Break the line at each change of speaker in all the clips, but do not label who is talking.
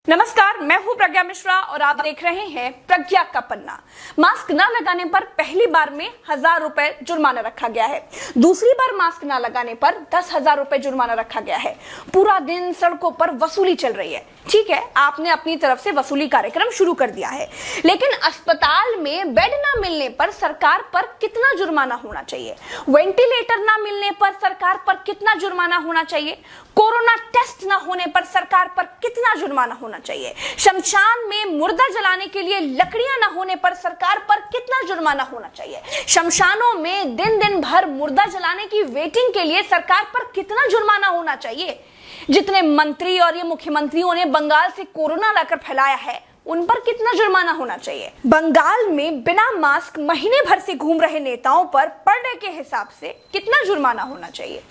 नमस्कार, मैं हूं प्रज्ञा मिश्रा और आप देख रहे हैं प्रज्ञा का पन्ना। मास्क न लगाने पर पहली बार में 1000 रुपए जुर्माना रखा गया है। दूसरी बार मास्क न लगाने पर 10,000 रुपए जुर्माना रखा गया है। पूरा दिन सड़कों पर वसूली चल रही है। ठीक है, आपने अपनी तरफ से वसूली कार्यक्रम शुरू कर दिया है, लेकिन अस्पताल में बेड न मिलने पर सरकार पर कितना जुर्माना होना चाहिए? वेंटिलेटर न मिलने पर सरकार पर कितना जुर्माना होना चाहिए? कोरोना टेस्ट न होने पर सरकार पर कितना जुर्माना होना चाहिए? शमशान में मुर्दा जलाने के लिए लकड़ियां न होने पर सरकार पर कितना जुर्माना होना चाहिए? शमशानों में दिन दिन भर मुर्दा जलाने की वेटिंग के लिए सरकार पर कितना जुर्माना होना चाहिए? जितने मंत्री और ये मुख्यमंत्रियों ने बंगाल से कोरोना लाकर फैलाया है, उन पर कितना जुर्माना होना चाहिए? बंगाल में बिना मास्क महीने भर से घूम रहे नेताओं पर पर डे के हिसाब से कितना जुर्माना होना चाहिए?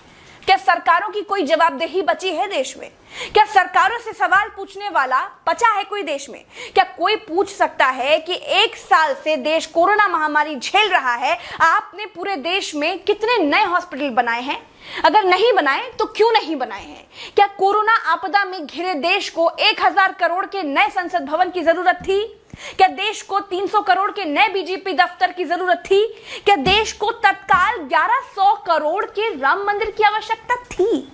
क्या सरकारों की कोई जवाबदेही बची है देश में? क्या सरकारों से सवाल पूछने वाला बचा है कोई देश में? क्या कोई पूछ सकता है कि 1 साल से देश कोरोना महामारी झेल रहा है, आपने पूरे देश में कितने नए हॉस्पिटल बनाए हैं? अगर नहीं बनाए तो क्यों नहीं बनाए हैं? क्या कोरोना आपदा में घिरे देश को 1000 करोड़ के नए संसद भवन की जरूरत थी? क्या देश को 300 करोड़ के नए बीजेपी दफ्तर की जरूरत थी? क्या देश को तत्काल 1100 करोड़ के राम मंदिर की आवश्यकता थी?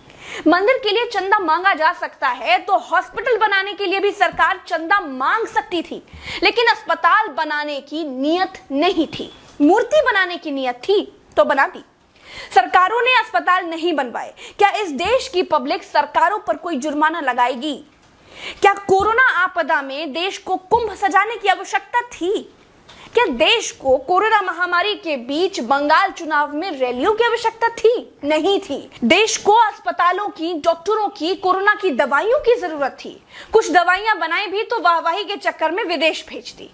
मंदिर के लिए चंदा मांगा जा सकता है तो हॉस्पिटल बनाने के लिए भी सरकार चंदा मांग सकती थी, लेकिन अस्पताल बनाने की नियत नहीं थी। मूर्ति बनाने की नियत थी तो बना दी। सरकारों ने अस्पताल नहीं बनवाए। क्या इस देश की पब्लिक सरकारों पर कोई जुर्माना लगाएगी? क्या कोरोना आपदा में देश को कुंभ सजाने की आवश्यकता थी? क्या देश को कोरोना महामारी के बीच बंगाल चुनाव में रैलियों की आवश्यकता थी? नहीं थी। देश को अस्पतालों की, डॉक्टरों की, कोरोना की दवाइयों की जरूरत थी। कुछ दवाइयां बनाई भी तो वाहवाही के चक्कर में विदेश भेज दी।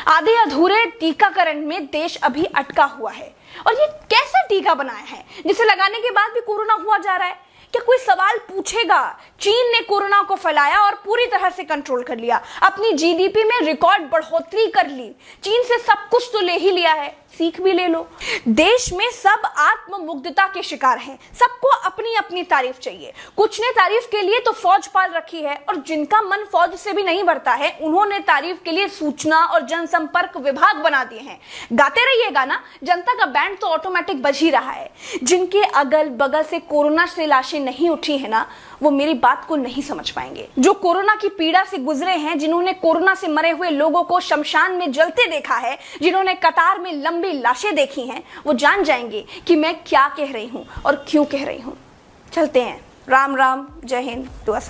आधे अधूरे टीकाकरण में देश अभी अटका हुआ है। और ये कैसा टीका बनाया है जिसे लगाने के बाद भी कोरोना हुआ जा रहा है? क्या कोई सवाल पूछेगा? चीन ने कोरोना को फैलाया और पूरी तरह से कंट्रोल कर लिया। अपनी जीडीपी में रिकॉर्ड बढ़ोतरी कर ली। चीन से सब कुछ तो ले ही लिया है, सीख भी ले लो। देश में सब आत्ममुग्धता के शिकार हैं। सबको अपनी अपनी तारीफ चाहिए। कुछ ने तारीफ के लिए तो फौज पाल रखी है, और जिनका मन फौज से भी नहीं भरता है, उन्होंने तारीफ के लिए सूचना और जनसंपर्क विभाग बना दिए हैं। गाते रहिएगा ना, जनता का बैंड तो ऑटोमेटिक बज ही रहा है। जिनके अगल बगल से कोरोना से लाशें नहीं उठी है ना, वो मेरी बात को नहीं समझ पाएंगे। जो कोरोना की पीड़ा से गुजरे हैं, जिन्होंने कोरोना से मरे हुए लोगों को शमशान में जलते देखा है, जिन्होंने कतार में लंबी लाशें देखी हैं, वो जान जाएंगे कि मैं क्या कह रही हूं और क्यों कह रही हूं। चलते हैं। राम राम, जय हिंद, दुआ।